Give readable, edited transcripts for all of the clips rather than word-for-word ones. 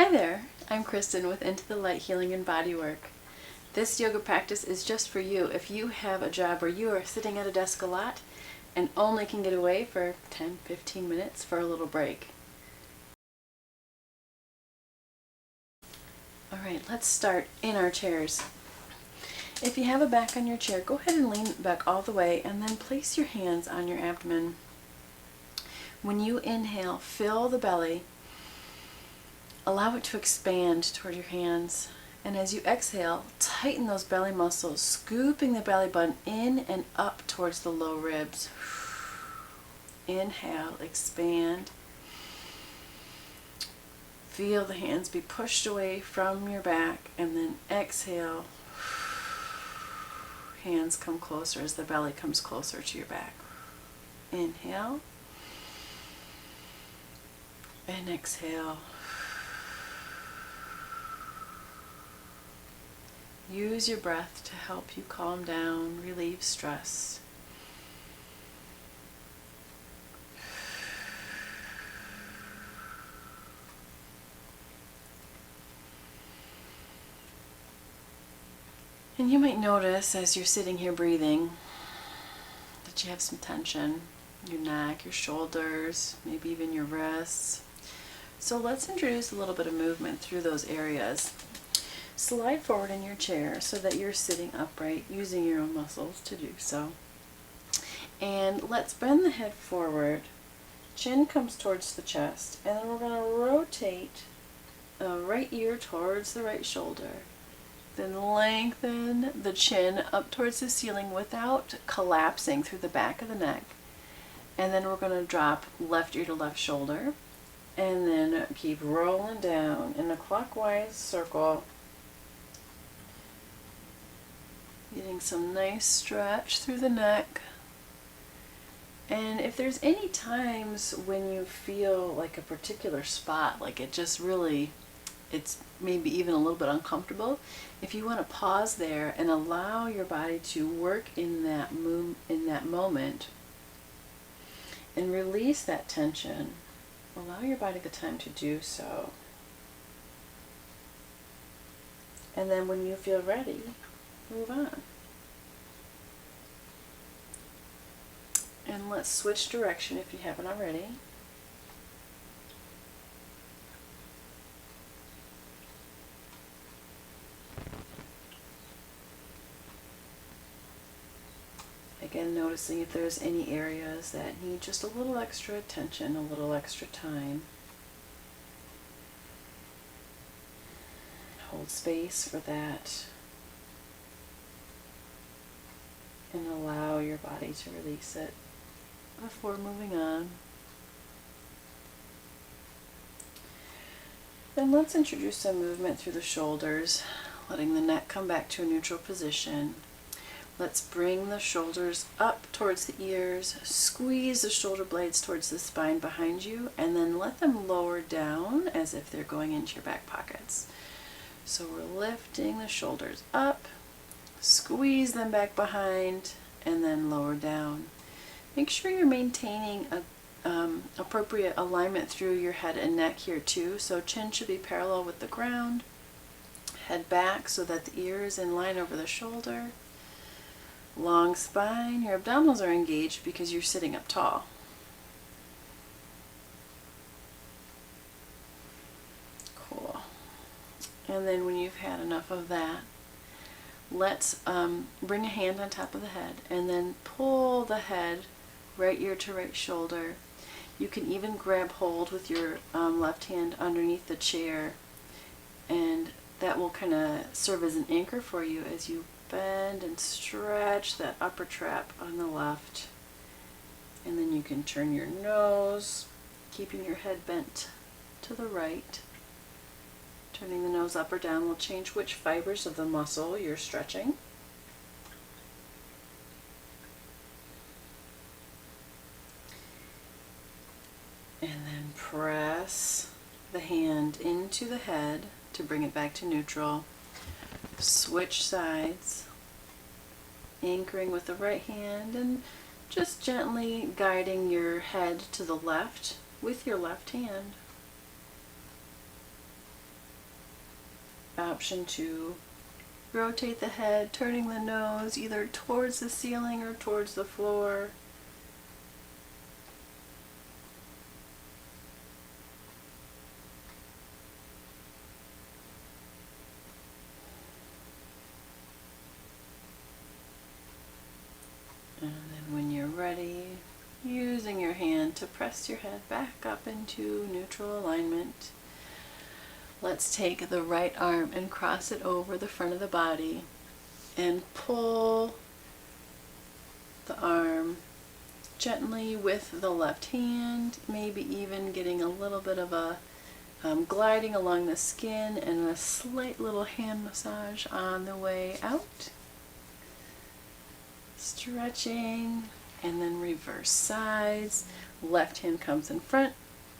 Hi there, I'm Kristen with Into the Light Healing and Bodywork. This yoga practice is just for you if you have a job where you are sitting at a desk a lot and only can get away for 10-15 minutes for a little break. Alright, let's start in our chairs. If you have a back on your chair, go ahead and lean back all the way and then place your hands on your abdomen. When you inhale, fill the belly. Allow it to expand toward your hands. And as you exhale, tighten those belly muscles, scooping the belly button in and up towards the low ribs. Inhale, expand. Feel the hands be pushed away from your back, and then exhale. Hands come closer as the belly comes closer to your back. Inhale. And exhale. Use your breath to help you calm down, relieve stress. And you might notice as you're sitting here breathing that you have some tension, your neck, your shoulders, maybe even your wrists. So let's introduce a little bit of movement through those areas. Slide forward in your chair so that you're sitting upright, using your own muscles to do so. And let's bend the head forward. Chin comes towards the chest, and then we're going to rotate right ear towards the right shoulder. Then lengthen the chin up towards the ceiling without collapsing through the back of the neck. And then we're going to drop left ear to left shoulder. And then keep rolling down in a clockwise circle. Getting some nice stretch through the neck. And if there's any times when you feel like a particular spot, like it just really, it's maybe even a little bit uncomfortable, if you want to pause there and allow your body to work in that moment and release that tension, allow your body the time to do so. And then when you feel ready, move on. And let's switch direction if you haven't already. Again, noticing if there's any areas that need just a little extra attention, a little extra time. Hold space for that. And allow your body to release it before moving on. Then let's introduce some movement through the shoulders, letting the neck come back to a neutral position. Let's bring the shoulders up towards the ears, squeeze the shoulder blades towards the spine behind you, and then let them lower down as if they're going into your back pockets. So we're lifting the shoulders up, squeeze them back behind, and then lower down. Make sure you're maintaining appropriate alignment through your head and neck here too. So chin should be parallel with the ground, head back so that the ear is in line over the shoulder. Long spine, your abdominals are engaged because you're sitting up tall. Cool. And then when you've had enough of that, let's bring a hand on top of the head and then pull the head right ear to right shoulder. You can even grab hold with your left hand underneath the chair, and that will kind of serve as an anchor for you as you bend and stretch that upper trap on the left. And then you can turn your nose, keeping your head bent to the right. Turning the nose up or down will change which fibers of the muscle you're stretching. And then press the hand into the head to bring it back to neutral. Switch sides, anchoring with the right hand and just gently guiding your head to the left with your left hand. option to rotate the head, turning the nose either towards the ceiling or towards the floor. And then when you're ready, using your hand to press your head back up into neutral alignment. Let's take the right arm and cross it over the front of the body and pull the arm gently with the left hand, maybe even getting a little bit of a gliding along the skin and a slight little hand massage on the way out. Stretching, and then reverse sides. Left hand comes in front,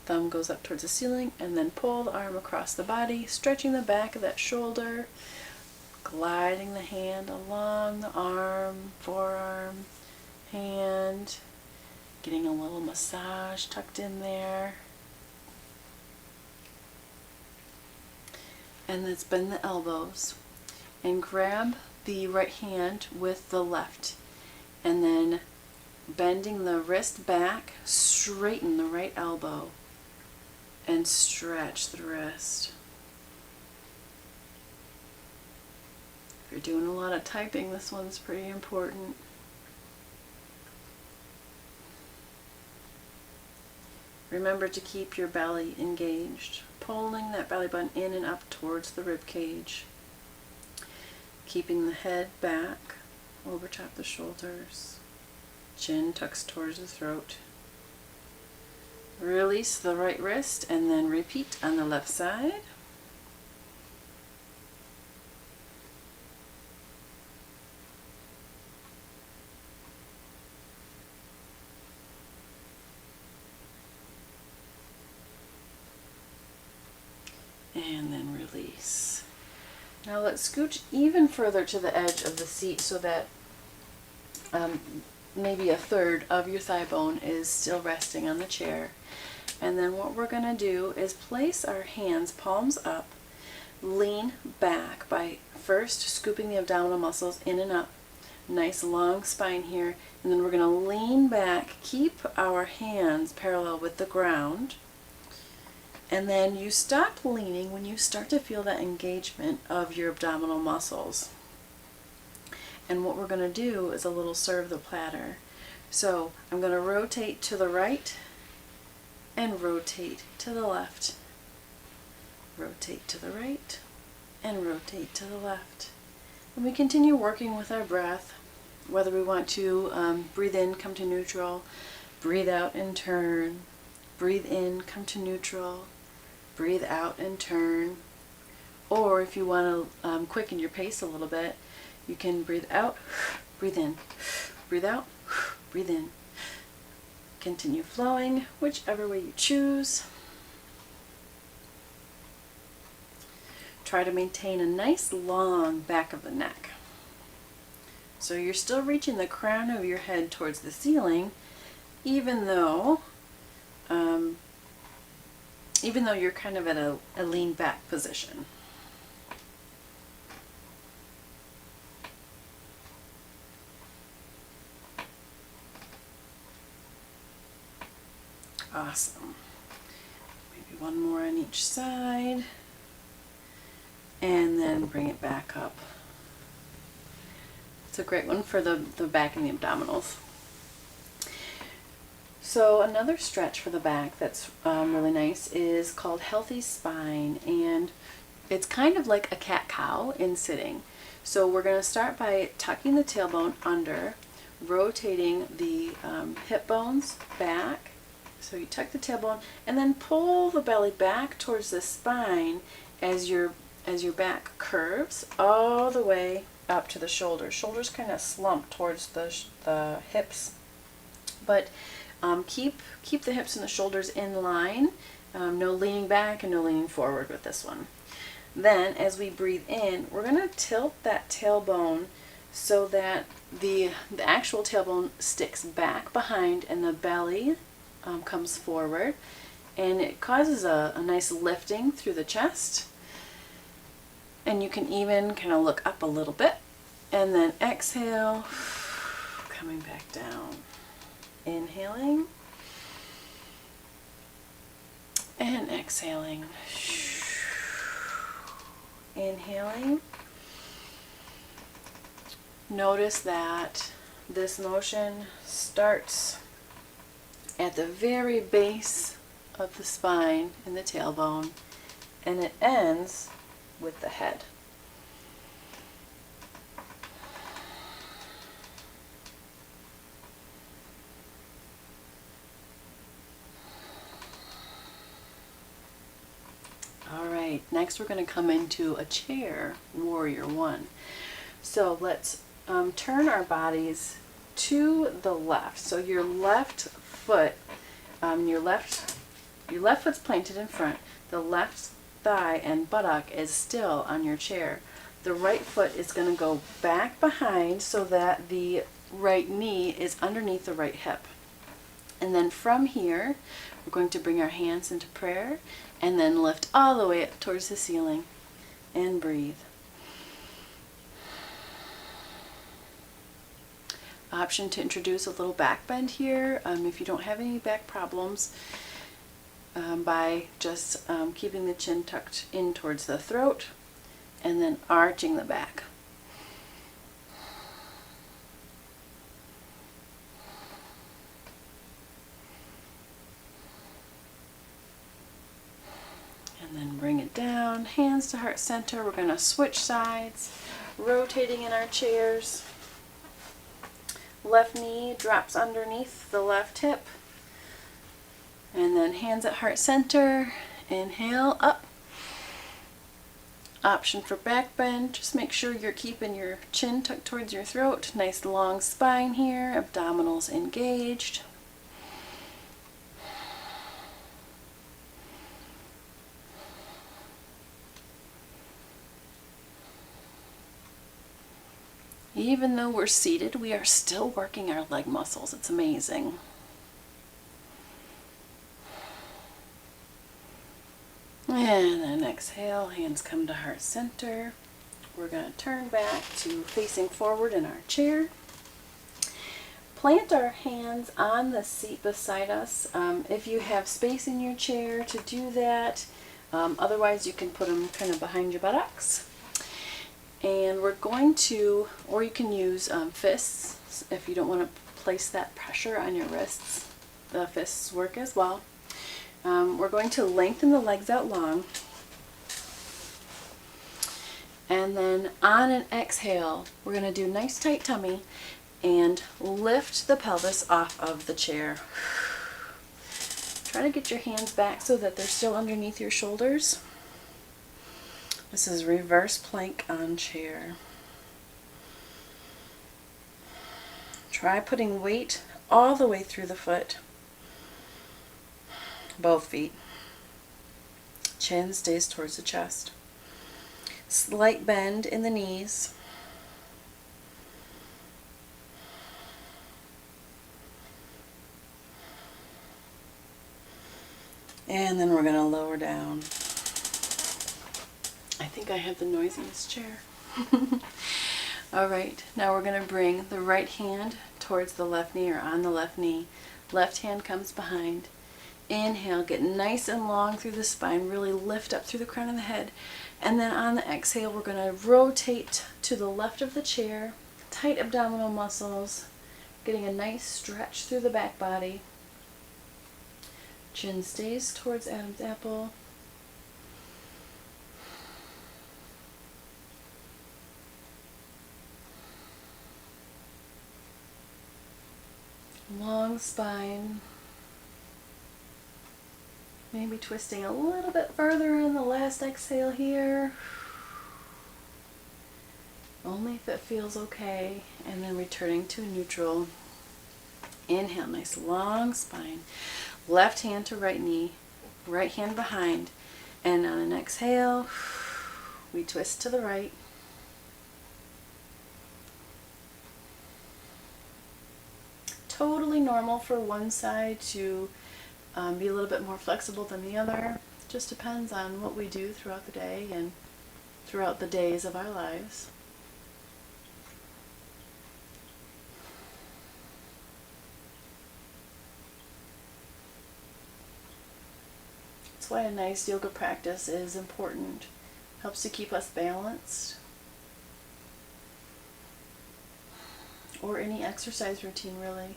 thumb goes up towards the ceiling, and then pull the arm across the body, stretching the back of that shoulder, gliding the hand along the arm, forearm, hand, getting a little massage tucked in there. And let's bend the elbows and grab the right hand with the left, and then bending the wrist back, straighten the right elbow and stretch the wrist. If you're doing a lot of typing, this one's pretty important. Remember to keep your belly engaged, pulling that belly button in and up towards the rib cage. Keeping the head back, over top the shoulders. Chin tucks towards the throat. Release the right wrist and then repeat on the left side. And then release. Now let's scooch even further to the edge of the seat so that maybe a third of your thigh bone is still resting on the chair. And then what we're going to do is place our hands palms up, lean back by first scooping the abdominal muscles in and up. Nice long spine here. And then we're going to lean back, keep our hands parallel with the ground. And then you stop leaning when you start to feel that engagement of your abdominal muscles. And what we're going to do is a little serve the platter. So I'm going to rotate to the right and rotate to the left. Rotate to the right and rotate to the left. And we continue working with our breath, whether we want to breathe in, come to neutral, breathe out and turn, breathe in, come to neutral, breathe out and turn. Or if you want to quicken your pace a little bit, you can breathe out, breathe in, breathe out, breathe in. Continue flowing, whichever way you choose. Try to maintain a nice long back of the neck. So you're still reaching the crown of your head towards the ceiling, even though you're kind of at a lean back position. Awesome. Maybe one more on each side. And then bring it back up. It's a great one for the back and the abdominals. So another stretch for the back that's really nice is called Healthy Spine, and it's kind of like a cat-cow in sitting. So we're going to start by tucking the tailbone under, rotating the hip bones back. So you tuck the tailbone and then pull the belly back towards the spine as your back curves all the way up to the shoulders. Shoulders kind of slump towards the hips, but keep the hips and the shoulders in line. No leaning back and no leaning forward with this one. Then as we breathe in, we're going to tilt that tailbone so that the actual tailbone sticks back behind and the belly comes forward, and it causes a nice lifting through the chest. And you can even kind of look up a little bit. And then exhale, coming back down. Inhaling. And exhaling. Inhaling. Notice that this motion starts at the very base of the spine and the tailbone, and it ends with the head. All right, next we're going to come into a chair, warrior one. So let's turn our bodies to the left. So your left foot, your left foot's planted in front. The left thigh and buttock is still on your chair. The right foot is going to go back behind so that the right knee is underneath the right hip. And then from here, we're going to bring our hands into prayer and then lift all the way up towards the ceiling and breathe. Option to introduce a little back bend here if you don't have any back problems, by just keeping the chin tucked in towards the throat and then arching the back. And then bring it down, hands to heart center. We're going to switch sides, rotating in our chairs. Left knee drops underneath the left hip. And then hands at heart center. Inhale, up. Option for back bend. Just make sure you're keeping your chin tucked towards your throat. Nice long spine here. Abdominals engaged. Even though we're seated, we are still working our leg muscles. It's amazing. And then exhale, hands come to heart center. We're going to turn back to facing forward in our chair. Plant our hands on the seat beside us. If you have space in your chair to do that, otherwise you can put them kind of behind your buttocks. And we're going to, or you can use fists if you don't want to place that pressure on your wrists. The fists work as well. We're going to lengthen the legs out long. And then on an exhale, we're going to do nice tight tummy and lift the pelvis off of the chair. Try to get your hands back so that they're still underneath your shoulders. This is reverse plank on chair. Try putting weight all the way through the foot. Both feet. Chin stays towards the chest. Slight bend in the knees. And then we're going to lower down. I think I have the noisiest chair. All right, now we're going to bring the right hand towards the left knee or on the left knee. Left hand comes behind. Inhale, get nice and long through the spine, really lift up through the crown of the head. And then on the exhale, we're going to rotate to the left of the chair, tight abdominal muscles, getting a nice stretch through the back body. Chin stays towards Adam's apple. Long spine. Maybe twisting a little bit further in the last exhale here. Only if it feels okay. And then returning to neutral. Inhale, nice long spine. Left hand to right knee. Right hand behind. And on an exhale, we twist to the right. Totally normal for one side to be a little bit more flexible than the other. Just depends on what we do throughout the day and throughout the days of our lives. That's why a nice yoga practice is important. Helps to keep us balanced. Or any exercise routine, really.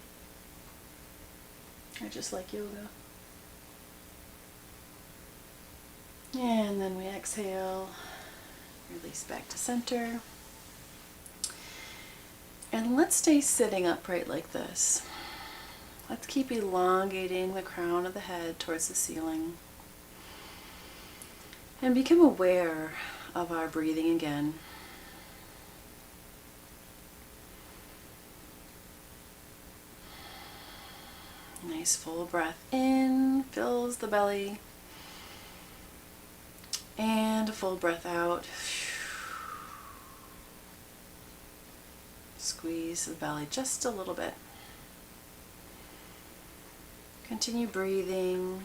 I just like yoga. And then we exhale, release back to center. And let's stay sitting upright like this. Let's keep elongating the crown of the head towards the ceiling. And become aware of our breathing again. Nice full breath in, fills the belly. And a full breath out. Squeeze the belly just a little bit. Continue breathing.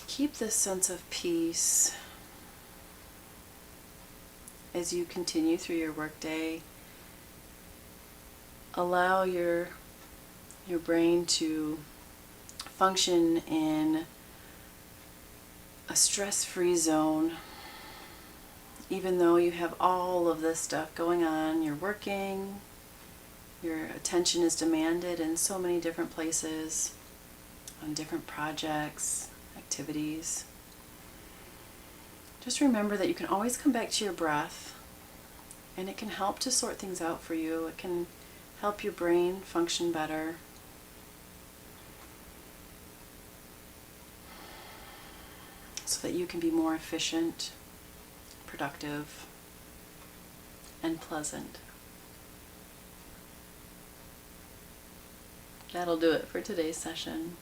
Keep this sense of peace as you continue through your workday. Allow your brain to function in a stress-free zone. Even though you have all of this stuff going on, you're working, your attention is demanded in so many different places, on different projects, activities. Just remember that you can always come back to your breath, and it can help to sort things out for you. It can help your brain function better. So that you can be more efficient, productive, and pleasant. That'll do it for today's session.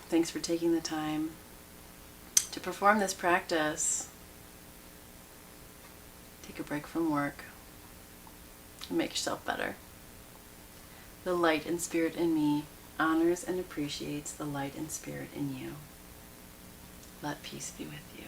Thanks for taking the time to perform this practice. Take a break from work and make yourself better. The light and spirit in me honors and appreciates the light and spirit in you. Let peace be with you.